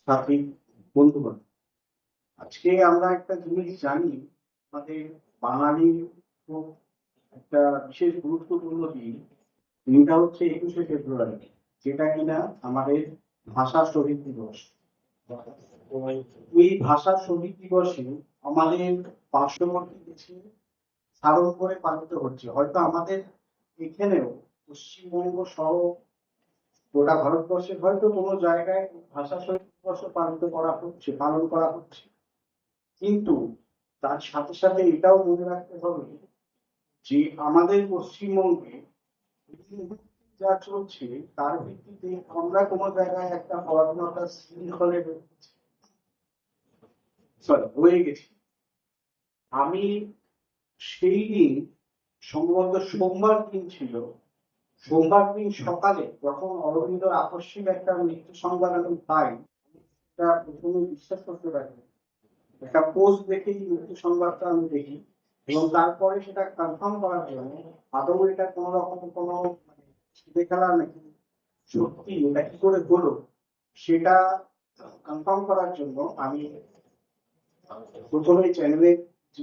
সাথী, বন্ধুগণ, আজকে আমরা একটা জিনিস জানি, আমাদের বাঙালির খুব একটা বিশেষ গুরুত্বপূর্ণ দিন। দিনটা হচ্ছে 21শে ফেব্রুয়ারি, যেটা কিনা আমাদের ভাষা শহীদ দিবস। এই ভাষা শহীদ দিবসে আমাদের পার্শ্ববর্তী দেশে স্মরণ করে পালিত হচ্ছে। হয়তো আমাদের এখানেও পশ্চিমবঙ্গ সহ গোটা ভারতবর্ষের হয়তো কোনো জায়গায় ভাষা শহীদ দিবস পালন করা হচ্ছে, কিন্তু তার সাথে সাথে এটাও মনে রাখতে হবে যে আমাদের পশ্চিমবঙ্গে এই মুহূর্তে যা চলছে তার ভিত্তিতে আমরা কোনো জায়গায় একটা পরাধীনতার শৃঙ্খলে রয়ে গেছি। আমি সেই দিন, সম্ভবত সোমবার দিন ছিল, সোমবার দিন সকালে যখন অরবিন্দর আকস্মিক একটা মৃত্যু সংবাদ আমি পাই, তা প্রথমে বিশ্বাস করতে পারি। একটা পোস্ট দেখেই মৃত্যু সংবাদটা আমি দেখি, এবং তারপরে সেটা কনফার্ম করার জন্য আদৌ এটা কোনো রকম কোনো ছিঁড়ে খেলা নাকি সত্যি এটা কি করে হলো সেটা কনফার্ম করার জন্য আমি প্রথমে চ্যানেলে যে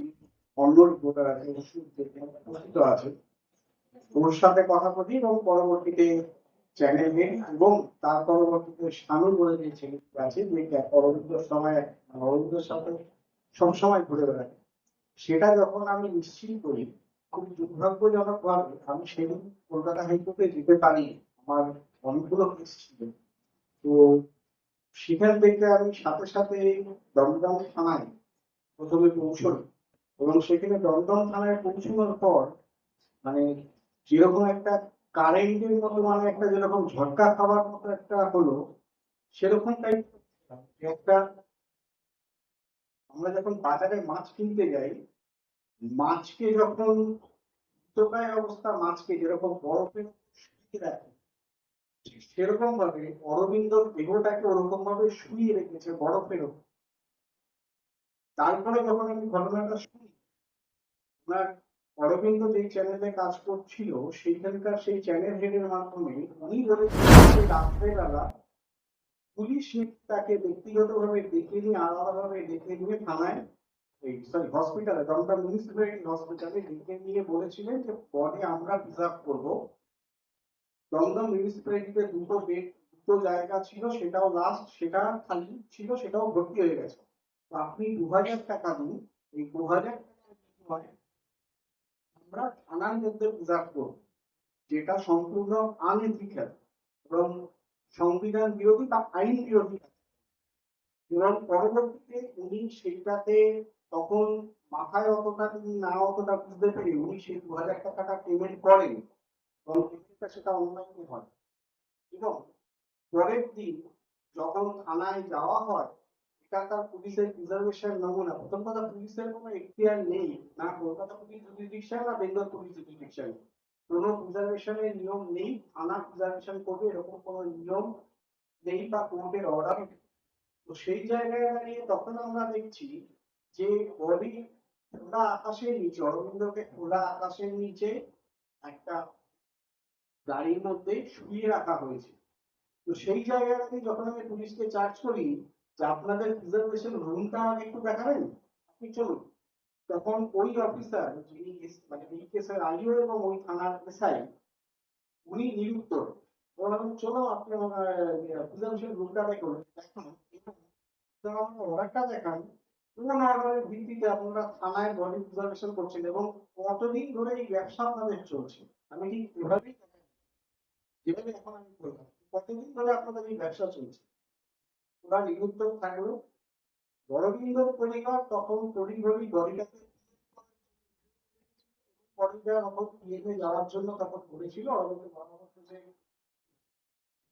অন্য রিপোর্টার আছে উপস্থিত আছে ওর সাথে কথা বলি, এবং পরবর্তীতে চ্যানেলে এবং তার পরবর্তীতে শানু বলে যে ছেলেটি আছে যে অরবিন্দর সময় অরবিন্দর সাথে সবসময় ঘুরে বেড়ায়, সেটা যখন আমি নিশ্চিত করি, খুব দুর্ভাগ্যজনক ভাবে আমি সেদিন কলকাতা হাইকোর্টে যেতে পারি। আমার অনেকগুলো কেস ছিল, তো সেখান থেকে আমি সাথে সাথে দমদম থানায় প্রথমে পৌঁছই, এবং সেখানে দমদম থানায় পৌঁছানোর পর মানে যেরকম একটা কারেন্টের মতো, মানে একটা যেরকম ঝটকা খাওয়ার মতো একটা হলো, সেরকম টাইপ একটা। আমরা যখন বাজারে মাছ কিনতে যাই, মাছকে যখন মৃতপ্রায় অবস্থা মাছকে যেরকম বরফে শুকিয়ে রাখে, ঠিক সেরকম ভাবে অরবিন্দর দেহটাকে ওরকম ভাবে শুয়ে রেখেছে বরফের উপর। তারপরে যখন আমি ঘটনাটা শুনি, ওনার অরবিন্দ যে চ্যানেলে কাজ করছিল সেইখানকার সেই চ্যানেল হেডের মাধ্যমে উনি বলেছিলেন যে রাত্রেবেলা পুলিশ তাকে ব্যক্তিগতভাবে ডেকে নিয়ে, আলাদাভাবে ডেকে নিয়ে থানায়, এই সরি হসপিটালে, দমদম মিউনিসিপ্যালিটি হসপিটালে ডেকে নিয়ে বলেছিলেন যে বডি আমরা প্রিজার্ভ করবো। দমদম মিউনিসিপ্যালিটিতে দুটো বেড, দুটো জায়গা ছিল, সেটাও লাস্ট, সেটা খালি ছিল, সেটাও ভর্তি হয়ে গেছে। তো আপনি 2000 টাকা দিন, এই 2000 টাকা আমরা থানার মধ্যে প্রিজার্ভ করবো, যেটা সম্পূর্ণ আনএথিক্যাল এবং সংবিধান বিরোধী বা আইন বিরোধী। এবং পরবর্তীতে উনি সেইটাতে তখন মাথায় অতটা তিনি না অতটা বুঝতে পেরে উনি সেই 2000 টাকাটা পেমেন্ট করেন, এবং পেমেন্টটা সেটা অনলাইনে হয়। এবং পরের দিন যখন থানায় যাওয়া হয়, এটা তার পুলিশের রিজার্ভেশন নমুনা। প্রথম কথা, পুলিশের কোনো এখতিয়ার নেই, না কলকাতা পুলিশ জুডিশিয়াল না বেঙ্গল পুলিশ জুডিশিয়াল, কোনো রিজার্ভেশনের নিয়ম নেই। থানা রিজার্ভেশন করবে এরকম কোনো নিয়ম নেই বা কোর্টের অর্ডার। তো সেই জায়গায় দাঁড়িয়ে তখন আমরা দেখছি যে বডি খোলা আকাশের নিচে, অরবিন্দকে খোলা আকাশের নিচে একটা গাড়ির মধ্যে শুইয়ে রাখা হয়েছে। তো সেই জায়গাটাতে যখন আমি পুলিশকে চার্জ করি যে আপনাদের রিজার্ভেশন রুমটা আমাকে একটু দেখাবেন, আপনি চলুন, তখন ওই অফিসার যিনি মানে এই কেসের আইও এবং ওই থানার এসআই, উনি নিরুত্তর। বললাম চলো আপনি আমার রিজার্ভেশন রুমটা দেখুন, অর্ডারটা দেখান, কোন অর্ডারের ভিত্তিতে আপনারা থানায় বডি রিজার্ভেশন করছেন, এবং কতদিন ধরে এই ব্যবসা আপনাদের চলছে। আমি ঠিক এভাবেই, যেভাবে এখন আমি বললাম, কতদিন ধরে আপনাদের এই ব্যবসা চলছে। ওরা নিরুত্তর থাকলো। অরবিন্দর পরিবার তখন তড়িঘড়ি গড়িটাকে গড়িটার ওপর পিএমে যাওয়ার জন্য তখন বলেছিল, অরবিন্দ পরামর্শ যে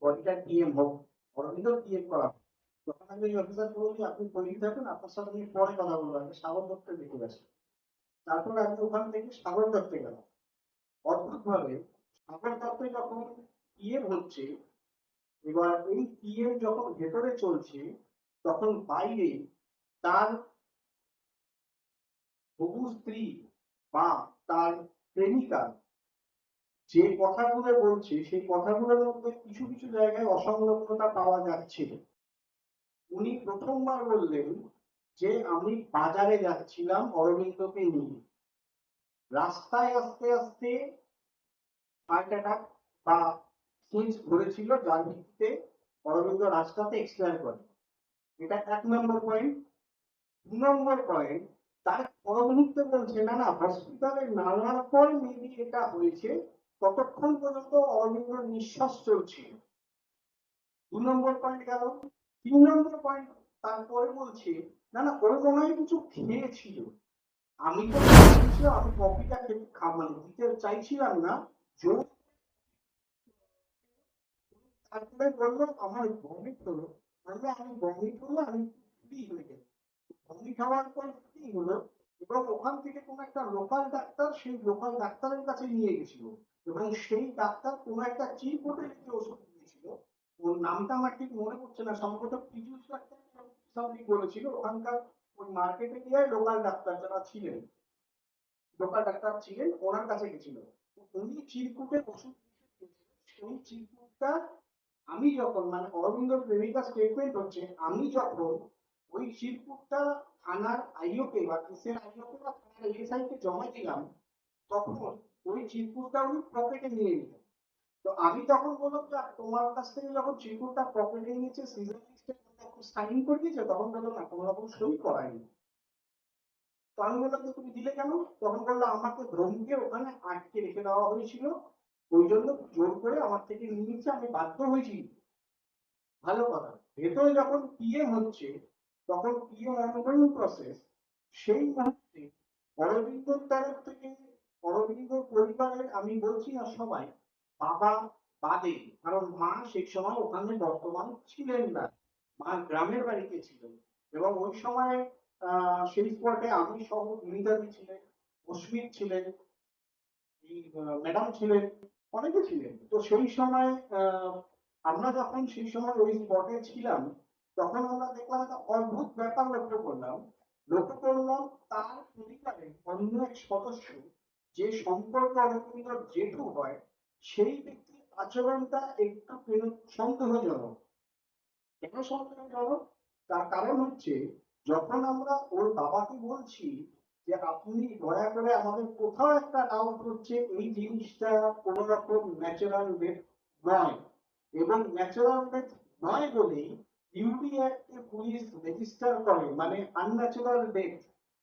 গড়িটা পিএম হোক, অরবিন্দ পিএম করা হোক। তখন আমি ওই অফিসারকে বলি আপনি তৈরি থাকুন, আপনার সাথে আমি পরে কথা বলবো, আমি সাগর দত্তের দেখে গেছি। তারপর আমি ওখান থেকে সাগর দত্তে গেলাম। অদ্ভুত ভাবে সাগর দত্তে যখন পিএম হচ্ছে, এবার এই পিএম যখন ভেতরে চলছে, তখন বাইরে তার হবু স্ত্রী বা তার প্রেমিকা যে কথাগুলো বলছে, সেই কথাগুলোর মধ্যে কিছু কিছু জায়গায় অসংলগ্নতা পাওয়া যাচ্ছে। উনি প্রথমবার বললেন যে আমি বাজারে যাচ্ছিলাম অরবিন্দকে নিয়ে, রাস্তায় আস্তে আস্তে হার্ট অ্যাটাক বা সুইচ ধরেছিল, যার ভিত্তিতে অরবিন্দ রাস্তাতে এক্সপায়ার করে। এটা 1 নম্বর পয়েন্ট। 2 নম্বর পয়েন্ট, তার পর মুহূর্তে বলছে না না হসপিটালে নামার পর মেবি এটা হয়েছে, ততক্ষণ পর্যন্ত অরবিন্দর নিঃশ্বাস চলছিল। 2 নম্বর পয়েন্ট গেল। 3 নম্বর পয়েন্ট, তারপরে বলছে না না ওর মনে হয় কিছু খেয়েছিল। আমি তো আমি কফিটা খেতে মানে দিতে চাইছিলাম না, জোর। তারপরে বললো আমার বমিট হলো, বললো আমি বমিট হলো, আমি ফ্রি হয়ে গেলাম। বমি খাওয়ার পর ফ্রি হলো, এবং ওখান থেকে কোন একটা লোকাল ডাক্তার সেই লোকাল ডাক্তারের কাছে নিয়ে গেছিল, এবং সেই ডাক্তার কোন একটা চিরকুটে লিখে ওষুধ দিয়েছিল। ওর নামটা আমার ঠিক মনে পড়ছে না, সম্ভবত পীযূষ ডাক্তার সামথিং বলেছিল। ওখানকার ওই মার্কেট এরিয়ায় লোকাল ডাক্তার যারা ছিলেন, লোকাল ডাক্তার ছিলেন, ওনার কাছে গেছিল। উনি চিরকুটে ওষুধ দিয়েছিলেন। সেই চিরকুটটা আমি যখন, মানে অরবিন্দর প্রেমিকা স্টেটমেন্ট হচ্ছে, আমি যখন ওই চিরকুটটা থানার আইওকে বা কেসের আইওকে বা থানার এএসআই কে জমা দিলাম, তখন ওই চিরকুটটা উনি পকেটে নিয়ে নিলেন। তো আমি তখন বললাম যে তোমার কাছ থেকে যখন চিরকুটটা পকেটে নিয়েছে, সিজন লিস্টে সাইন করে দিয়েছে, তখন বললো না কোনো রকম সই করায়নি। তো আমি বললাম যে তুমি দিলে কেন? তখন বললো আমাকে ধমকে ওখানে আটকে রেখে দেওয়া হয়েছিল, ওই জন্য জোর করে আমার থেকে নিয়ে নিচ্ছে, আমি বাধ্য হয়েছি। ভালো কথা, ভেতরে যখন পিএম হচ্ছে, তখন পিএম অনগোয়িং প্রসেস। সেই মুহূর্তে অরবিন্দর তরফ থেকে, অরবিন্দর পরিবারের, আমি বলছি না সবাই, বাবা বাদে, কারণ মা সেই সময় ওখানে বর্তমান ছিলেন না, মা গ্রামের বাড়িতে ছিলেন। এবং ওই সময় সেই স্পটে আমি সহ বিনীতাদি ছিলেন, অস্মিত ছিলেন, ম্যাডাম ছিলেন, অনেকে ছিলেন। তো সেই সময় আমরা যখন সেই সময় ওই স্পটে ছিলাম, তখন আমরা দেখলাম একটা অদ্ভুত ব্যাপার লক্ষ্য করলাম তার পরিবারের অন্য এক সদস্য, যে সম্পর্ক অরবিন্দর জেঠু হয়, সেই ব্যক্তির আচরণটা একটু সন্দেহজনক। কেন সন্দেহজনক? তার কারণ হচ্ছে, যখন আমরা ওর বাবাকে বলছি যে আপনি দয়া করে আমাদের কোথাও একটা ডাউট হচ্ছে, এই জিনিসটা কোন রকম ন্যাচারাল ডেথ নয়, এবং ন্যাচারাল ডেথ নয় বলেই ইউডি অ্যাক্টে পুলিশ রেজিস্টার করে, মানে আনন্যাচারাল ডেথ,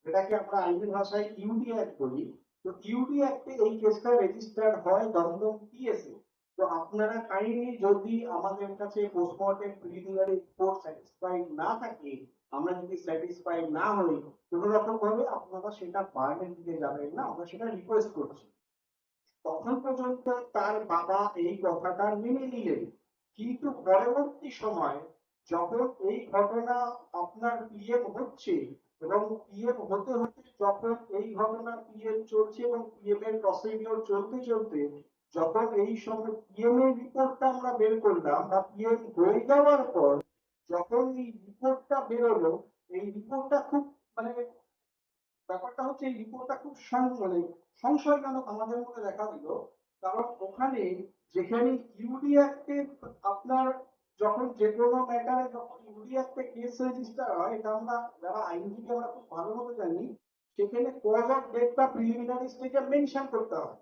যেটাকে আমরা আইনি ভাষায় ইউডি অ্যাক্ট বলি। তো ইউডি অ্যাক্টে এই কেসটা রেজিস্টার হয় দমদম পিএসএ। তো আপনারা কাইন্ডলি, যদি আমাদের কাছে পোস্টমর্টেম প্রিলিমিনারি রিপোর্ট স্যাটিসফাইড না থাকে, আমরা যদি স্যাটিসফাইড না হই, কোন রকম ভাবে আপনারা সেটা বার্নের দিকে যাবেন না, আমরা সেটা রিকোয়েস্ট করছি। তখন পর্যন্ত তার বাবা এই কথাটা মেনে নিলেন। কিন্তু পরবর্তী সময় যখন এই ঘটনা আপনার পিএম হচ্ছে, এবং পিএম হতে হতে যখন এই ঘটনা পিএম চলছে এবং পিএম এর প্রসিডিওর চলতে চলতে, যখন এই সময় পিএম এর রিপোর্টটা আমরা বের করলাম, বা পিএম হয়ে যাওয়ার পর যখন এই রিপোর্টটা বেরোলো, এই রিপোর্টটা খুব, মানে ব্যাপারটা হচ্ছে এই রিপোর্টটা খুব মানে সংশয়জনক আমাদের মধ্যে দেখা দিল। কারণ ওখানে, যেখানে ইউডি অ্যাক্টে আপনার, যখন যে কোনো ম্যাটারে যখন ইউডি অ্যাক্টে কেস রেজিস্টার হয়, এটা আমরা যারা আইনজীবী আমরা খুব ভালো মতো জানি, সেখানে কজ অফ ডেথটা প্রিলিমিনারি স্টেজে মেনশন করতে হয়,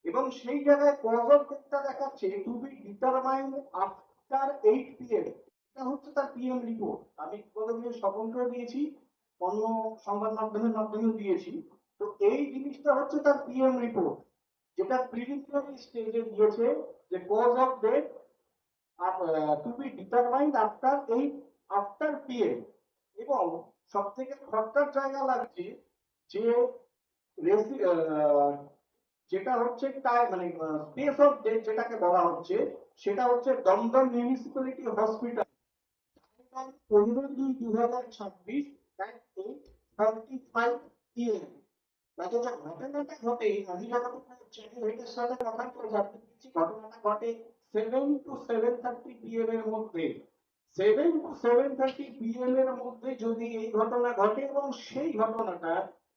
এবং সেই জায়গায় কজ অফ ডেথটা দেখাচ্ছে to be determined after 8 PM। এটা হচ্ছে তার পিএম রিপোর্ট। আমি গতদিন স্বতন্ত্র দিয়েছি, অন্য সংবাদ মাধ্যমের মাধ্যমেও দিয়েছি। তো এই জিনিসটা হচ্ছে তার পিএম রিপোর্ট, যেটা প্রিলিমিনারি স্টেজে দিয়েছে, যে cause of death to be determined after PM. এবং সব থেকে খটকার জায়গা লাগছে যে যেটা হচ্ছে তাই, মানে প্লেস অফ ডেথ যেটাকে বলা হচ্ছে, সেটা হচ্ছে Dumdum municipality hospital, 15/2/2026 at 8:35 PM। তাতে যে ঘটনাটা ঘটে, আমি যতটুকু চ্যানেল হেডের সাথে কথা বলে জানতে পেরেছি, ঘটনাটা ঘটে 7 to 7:30 PM এর মধ্যে। 7 to 7:30 PM এর মধ্যে যদি এই ঘটনা ঘটে, এবং সেই ঘটনাটা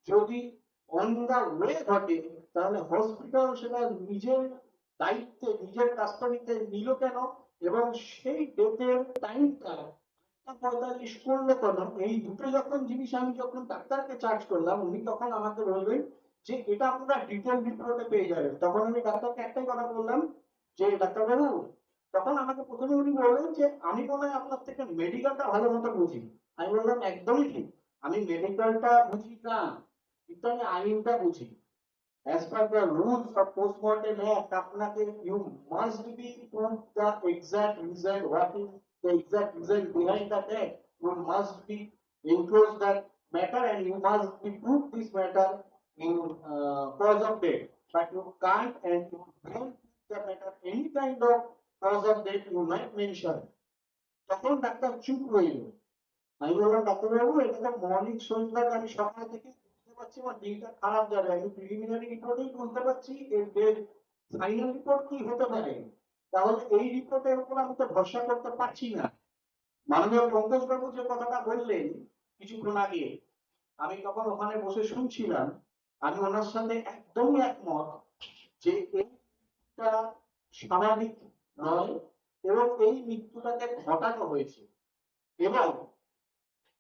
যদি অন দা ওয়ে ঘটে, তাহলে হসপিটাল সেটা নিজের দায়িত্বে, নিজের কাস্টডিতে নিল কেন? এবং সেই ডেথের টাইমটা 45 করলো কেন, এই দুটো যখন জিনিস আমি যখন ডাক্তারকে চার্জ করলাম, উনি তখন আমাকে বললেন যে এটা আপনারা ডিটেল রিপোর্টে পেয়ে যাবেন। তখন আমি ডাক্তারকে একটাই কথা বললাম যে ডাক্তারবাবু, তখন আমাকে প্রথমে উনি বললেন যে আমি মনে হয় আপনার থেকে মেডিকেলটা ভালো মতো বুঝি। আমি বললাম একদমই ঠিক, আমি মেডিকেলটা বুঝি না, কিন্তু আমি আইনটা বুঝি। As per the rules of postmortem act, আপনাকে you must be prove the exact reason, what is the exact reason behind the death. You must be enclose that matter and you must be prove this matter in cause of death. But you can't and you don't prove the matter any kind of cause of death you might mention. তখন doctor চুপ রইল। আমি বললাম ডাক্তারবাবু, এটা তো morning সন্ধ্যা, আমি সকাল থেকে বুঝতে পারছি আমার দিনটা খারাপ যাবে, আমি প্রিলিমিনারি রিপোর্টেই বুঝতে পারছি এর ফাইনাল রিপোর্ট কি হতে পারে, তাহলে এই রিপোর্টের উপর আমি তো ভরসা করতে পারছি না। মাননীয় পঙ্কজ বাবু যে কথাটা বললেন কিছুক্ষণ আগে, আমি তখন ওখানে বসে শুনছিলাম, আমি ওনার সাথে একদমই একমত যে এইটা স্বাভাবিক নয় এবং এই মৃত্যুটাকে ঘটানো হয়েছে। এবং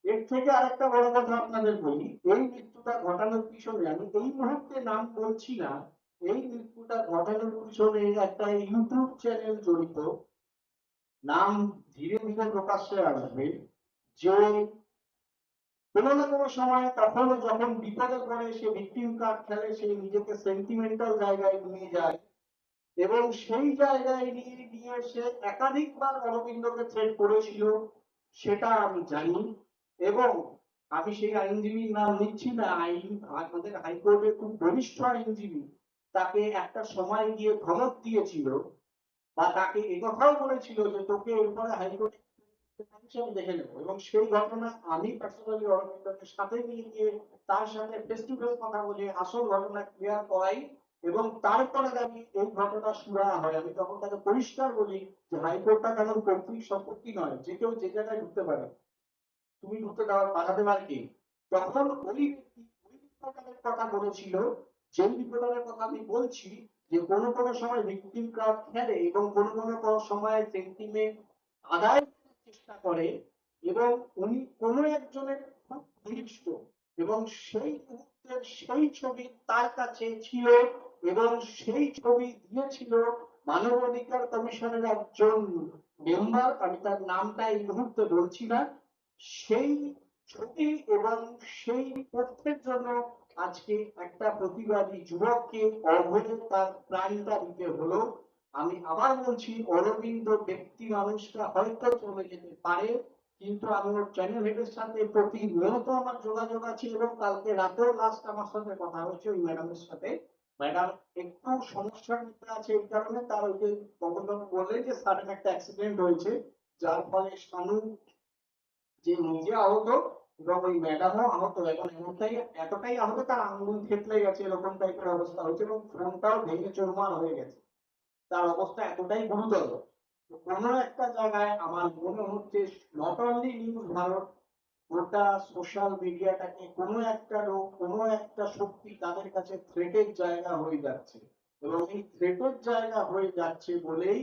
এর থেকে আরেকটা বড় কথা আপনাদের বলি, এই মৃত্যুটা ঘটানোর পিছনে আমি এই মুহূর্তে নাম বলছি না, এই মৃত্যুটা ঘটানোর পিছনে একটা ইউটিউব চ্যানেল জড়িত, নাম ধীরে ধীরে প্রকাশ্যে আসবে, যে কোনো না কোনো সময় কখনো যখন বিপদে পড়ে সে ভিকটিম কার্ড খেলে, সে নিজেকে সেন্টিমেন্টাল জায়গায় নিয়ে যায় এবং সেই জায়গায় নিয়ে গিয়ে সে একাধিকবার অরবিন্দকে থ্রেট করেছিল, সেটা আমি জানি। এবং আমি সেই আইনজীবীর নাম নিচ্ছি না, আমাদের হাইকোর্টের খুব বরিষ্ঠ আইনজীবী তাকে একটা সময় গিয়ে ধমক দিয়েছিল বা তাকে একথাও বলেছিল যে তোকে এরপরে হাইকোর্টে আমি দেখে নেবো। এবং সেই ঘটনা আমি পার্সোনালি অরবিন্দকে সাথে নিয়ে গিয়ে তার সাথে ফেস টু ফেস কথা বলে আসল ঘটনা ক্লিয়ার করাই এবং তারপরে আমি এই ঘটনা শুরু হয়। আমি তখন তাকে পরিষ্কার বলি যে হাইকোর্টটা তেমন কর্তৃক সম্পত্তি নয় যে কেউ যে জায়গায় ঢুকতে পারে, তুমি ঢুকতে দেওয়ার বাধা দেওয়ার কি। তখন ওই ব্যক্তি ওই রিপোর্টারের কথা বলেছিল, যে রিপোর্টারের কথা আমি বলছি, যে কোনো কোনো সময় ভিকটিম কার্ড খেলে এবং কোনো কোনো সময় সেন্টিমেন্ট আদায় করার চেষ্টা করে এবং উনি কোনো একজনের খুব ঘনিষ্ঠ এবং সেই মুহূর্তের সেই ছবি তার কাছে ছিল এবং সেই ছবি দিয়েছিল মানবাধিকার কমিশনের একজন মেম্বার, আমি তার নামটা এই মুহূর্তে বলছি না। সেই ছবি এবং সেই তথ্যের জন্য আজকে একটা প্রতিবাদী যুবককে অবহেলে তার প্রাণটা দিতে হলো। আমি আবার বলছি, অরবিন্দ ব্যক্তি মানুষটা হয়তো চলে যেতে পারে, কিন্তু আমি ওর চ্যানেল হেডের সাথে প্রতিনিয়ত আমার যোগাযোগ আছে এবং কালকে রাতেও লাস্ট আমার সাথে কথা হয়েছে ওই ম্যাডামের সাথে। ম্যাডাম একটু সমস্যার মধ্যে আছে, এই কারণে তার ওই যে বঙ্গবাবু বললেন যে সাডেন একটা অ্যাক্সিডেন্ট হয়েছে, যার ফলে শানু যে নিজে আহত এবং ওই ম্যাডামও আহত, এখন এমনটাই এতটাই আহত তার আঙ্গুল থেতলে গেছে, এরকম টাইপের অবস্থা হয়েছে এবং ফোনটাও ভেঙে চুরমার হয়ে গেছে, তার অবস্থা এতটাই গুরুতর। কোনো একটা জায়গায় আমার মনে হচ্ছে নট অনলি নিউজ ভারত, গোটা সোশ্যাল মিডিয়াটাকে কোনো একটা লোক কোনো একটা শক্তি তাদের কাছে থ্রেটের জায়গা হয়ে যাচ্ছে এবং এই থ্রেটের জায়গা হয়ে যাচ্ছে বলেই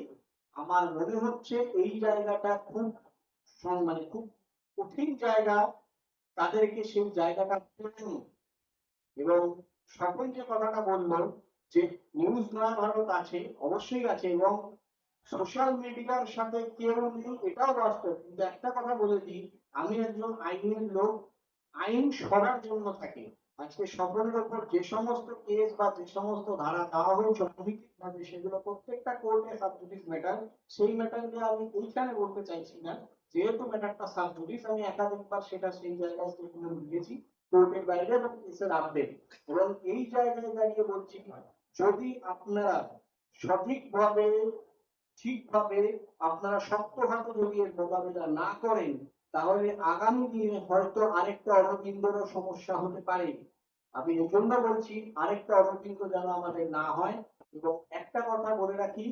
আমার মনে হচ্ছে এই জায়গাটা খুব মানে খুব কঠিন জায়গা তাদেরকে সেই জায়গাটা পূরণ। এবং সকল যে কথাটা বললো যে নিউজ নয়া ভারত আছে, অবশ্যই আছে এবং সোশ্যাল মিডিয়ার সাথে কেউ নেই এটাও বাস্তব, কিন্তু একটা কথা বলে দিই, আমি একজন আইনের লোক, আইন সবার জন্য থাকে। আজকে সকলের উপর যে সমস্ত কেস বা যে সমস্ত ধারা দেওয়া হয়েছে অনৈতিকভাবে, সেগুলো প্রত্যেকটা কোর্টে সাবজুডিস ম্যাটার, সেই ম্যাটার নিয়ে আমি এইখানে বলতে চাইছি না, যেহেতু ম্যাটারটা সাবজুডিস আমি একাধিকবার সেটা সেই জায়গায় স্টেটমেন্ট দিয়েছি কোর্টের বাইরে এবং কেসের আপডেট। এবং এই জায়গায় দাঁড়িয়ে বলছি, যদি আপনারা সঠিকভাবে ঠিকভাবে আপনারা শক্তভাবে যদি এর মোকাবিলা না করেন, তাহলে আগামী দিনে হয়তো আরেকটা অরবিন্দরও সমস্যা হতে পারে। আমি এই জন্য বলছি আরেকটা অরবিন্দ যেন আমাদের না হয়। এবং একটা কথা বলে রাখি,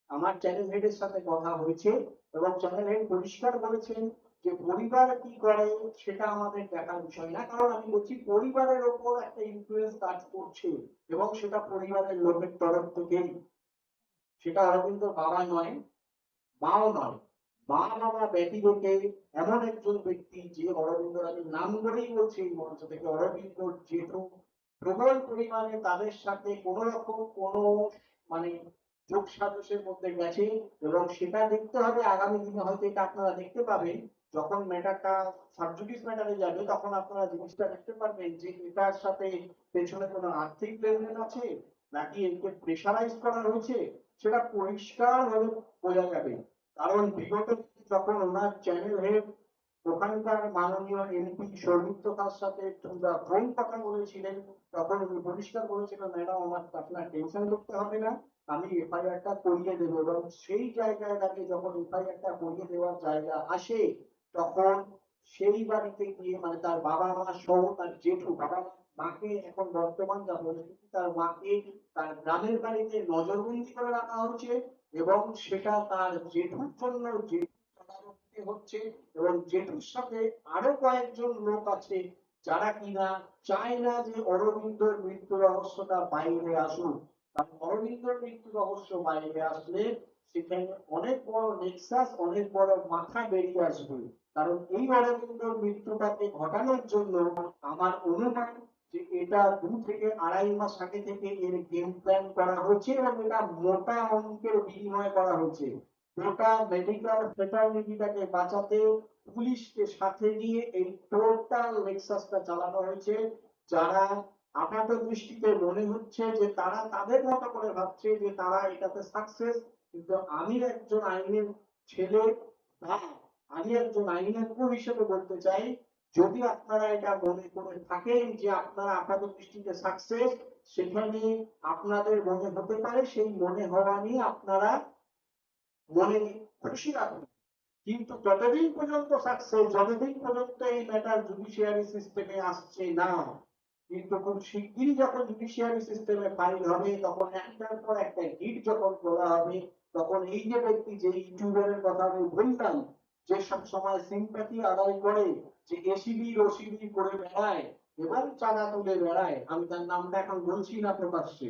আমার চ্যানেল হেডের সাথে কথা হয়েছে এবং চ্যানেল হেড পরিষ্কার বলেছেন যে পরিবার কি করে সেটা আমাদের দেখার বিষয় না, কারণ আমি বলছি পরিবারের ওপর একটা ইনফ্লুয়েন্স কাজ করছে এবং সেটা পরিবারের লোকের তরফ থেকেই, সেটা অরবিন্দ বাবা নয়, মাও নয়, মা বাবা ব্যতী রেখে এমন একজন ব্যক্তি যে অরবিন্দর, আমি নাম করেই বলছি এই মঞ্চ থেকে, অরবিন্দর জেঠু প্রবল পরিমাণে তাদের সাথে কোন রকম কোন মানে যোগ সাজসের মধ্যে গেছে। এবং সেটা দেখতে হবে আগামী দিনে, হয়তো এটা আপনারা দেখতে পাবেন যখন ম্যাটারটা সাবজুডিস ম্যাটারে যাবে, তখন আপনারা জিনিসটা দেখতে পারবেন যে এটার সাথে পেছনে কোনো আর্থিক লেনদেন আছে নাকি একে প্রেশারাইজ করা হয়েছে, সেটা পরিষ্কার ভাবে বোঝা যাবে। কারণ বিগত যখন ওনার চ্যানেল হেড ওখানকার মাননীয় এমপি সৌমিত্রতার সাথে ফোন কথা বলেছিলেন, তখন উনি পরিষ্কার বলেছিলেন, ম্যাডাম আমার আপনার টেনশন করতে হবে না, আমি এফআইআরটা করিয়ে দেবো। এবং সেই জায়গায় দাঁড়িয়ে যখন এফআইআরটা করিয়ে দেওয়ার জায়গা আসে, তখন সেই বাড়িতে গিয়ে মানে তার বাবা মা সহ তার জেঠু, বাবা মাকে এখন বর্তমান যা পরিস্থিতি, তার মাকে তার গ্রামের বাড়িতে নজরবন্দি করে রাখা হচ্ছে। এবং সেটা তার জেঠুর জন্য জেঠু তদারকিতে হচ্ছে। এবং জেঠুর সাথে আরো কয়েকজন লোক আছে যারা কিনা চায় না যে অরবিন্দর মৃত্যু রহস্যটা বাইরে আসুক। কারণ অরবিন্দর মৃত্যু রহস্য বাইরে আসলে সেখানে অনেক বড় নেক্সাস, অনেক বড় মাথা বেরিয়ে আসবে। কারণ এই অরবিন্দর মৃত্যুটাকে ঘটানোর জন্য আমার অনুমান যে এটা 2 থেকে 2.5 মাস আগে থেকে এর গেম প্ল্যান করা হচ্ছে এবং এটা মোটা অঙ্কের বিনিময় করা হচ্ছে। গোটা মেডিকেল ফ্রেটার্নিটিটাকে বাঁচাতে পুলিশকে সাথে নিয়ে এই টোটাল নেক্সাসটা চালানো হয়েছে। যারা আপাত দৃষ্টিতে মনে হচ্ছে যে তারা তাদের মতো করে ভাবছে যে তারা এটাতে সাকসেস, কিন্তু আমি একজন আইনের ছেলে বা আমি একজন আইনজ্ঞ হিসেবে বলতে চাই, যদি আপনারা এটা মনে করে থাকেন যে আপনারা আপাত দৃষ্টিতে সাকসেস, সেখানে আপনাদের মনে হতে পারে, সেই মনে হওয়া নিয়ে আপনারা মনে খুশি রাখুন। কিন্তু ততদিন পর্যন্ত সাকসেস, যতদিন পর্যন্ত এই ম্যাটার জুডিশিয়ারি সিস্টেমে আসছে না। কিন্তু খুব শিগগিরই যখন জুডিশিয়ারি সিস্টেমে ফাইল হবে, তখন একটার পর একটা হিট যখন তোলা হবে, তখন এই যে ব্যক্তি, যে ইউটিউবারের কথা আমি বললাম, যে সব সময় সিম্প্যাথি আদায় করে, যে এসিবি ওসিবি করে বেড়ায় এবং চাঁদা তুলে বেড়ায়, আমি তার নামটা এখন বলছি না প্রকাশ্যে।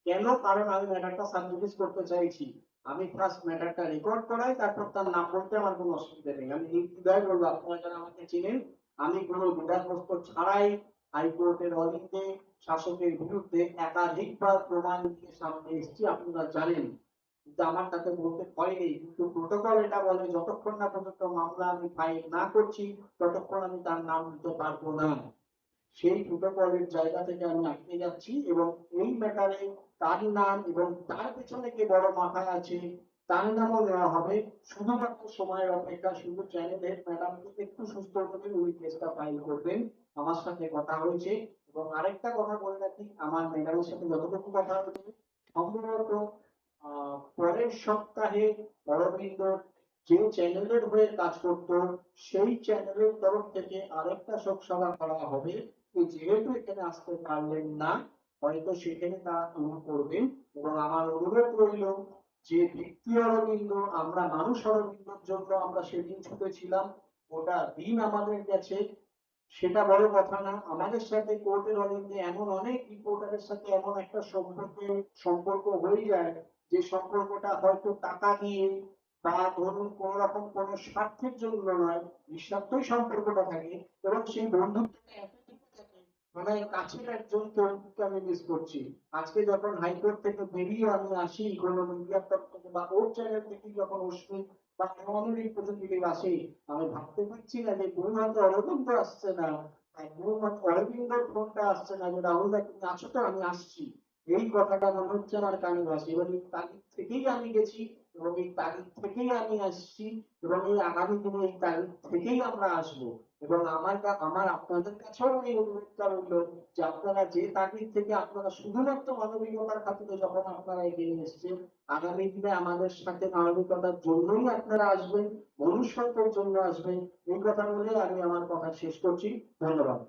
কেন? কারণ আমি ম্যাটারটা সাবজুডিস করতে চাইছি। আমি ফার্স্ট ম্যাটারটা রেকর্ড করাই, তারপর তার নাম বলতে আমার কোনো অসুবিধা নেই। আমি নির্দ্বিধায় বলবো, আপনারা যারা আমাকে চিনেন, আমি কোনো দ্বিধাগ্রস্ত ছাড়াই হাইকোর্টের অধীনে শাসকের বিরুদ্ধে একাধিকবার প্রমাণ নিয়ে সামনে এসেছি, আপনারা জানেন। কিন্তু আমার তাতে বলতে ভয় নেই, কিন্তু প্রোটোকল এটা বলে যতক্ষণ না পর্যন্ত মামলা আমি ফাইল না করছি, ততক্ষণ আমি তার নাম দিতে পারবো না। সেই প্রোটোকলের জায়গা থেকে আমি আটকে যাচ্ছি। এবং এই ম্যাটারে তার নাম এবং তার পেছনে কে বড় মাথা আছে তার নামও নেওয়া হবে। শুধুমাত্র সময়ের অপেক্ষা। শুধু চ্যানেলের ম্যাডামকে একটু সুস্থ হতে উনি কেসটা ফাইল করবেন, আমার সাথে কথা হয়েছে। এবং আরেকটা কথা বলে রাখি, আমার ম্যাডামের সাথে যতটুকু কথা হয়েছে, সম্ভবত পরের সপ্তাহে অরবিন্দ যে চ্যানেলের হয়ে কাজ করত, সেই চ্যানেলের তরফ থেকে আরেকটা শোক সভা করা হবে। যেহেতু এখানে আসতে পারলেন না, হয়তো সেখানে তা উনি করবেন। এবং আমার অনুরোধ রইল যে ব্যক্তি অরবিন্দ, আমরা মানুষ অরবিন্দর জন্য আমরা সেদিন ছুটেছিলাম, গোটা দিন আমাদের গেছে, সেটা বড় কথা না। আমাদের সাথে কোর্টের অধীনে এমন অনেক রিপোর্টারের সাথে এমন একটা সম্পর্ক হয়ে যায়, যে সম্পর্কটা হয়তো টাকা দিয়ে বা ধরুন কোন রকম কোন স্বার্থের জন্য নয়, নিঃস্বার্থই সম্পর্কটা থাকে। এবং সেই বন্ধুত্বটা এতদিন থাকে, মানে কাছের একজন বন্ধুকে আমি মিস করছি। আজকে যখন হাইকোর্ট থেকে বেরিয়ে আমি আসি, কোনো মিডিয়ার তরফ থেকে বা ওর চ্যানেল থেকে যখন অশ্বিন বা আমাদের এই প্রতিনিধি আসে, আমি ভাবতে পারছি না যে গুরুমাতা অরবিন্দ আসছে না, গুরুমাতা অরবিন্দর ফোনটা আসছে না যে রাহুল দা তুমি আছো তো, আমি আসছি। এই কথাটা মনে হচ্ছে আমার কানে ভাসে। এবং এই তারিখ থেকেই আমি গেছি এবং এই তারিখ থেকেই আমি আসছি এবং এই আগামী দিনে এই তারিখ থেকেই আমরা আসবো। এবং আমার আপনাদের কাছেও এই অনুরোধটা রইল যে আপনারা যে তারিখ থেকে আপনারা শুধুমাত্র মানবিকতার খাতিরে যখন আপনারা এগিয়ে এসেছেন, আগামী দিনে আমাদের সাথে মানবিকতার জন্যই আপনারা আসবেন, মনুষ্যত্বের জন্য আসবেন। এই কথা বলে আমি আমার কথা শেষ করছি। ধন্যবাদ।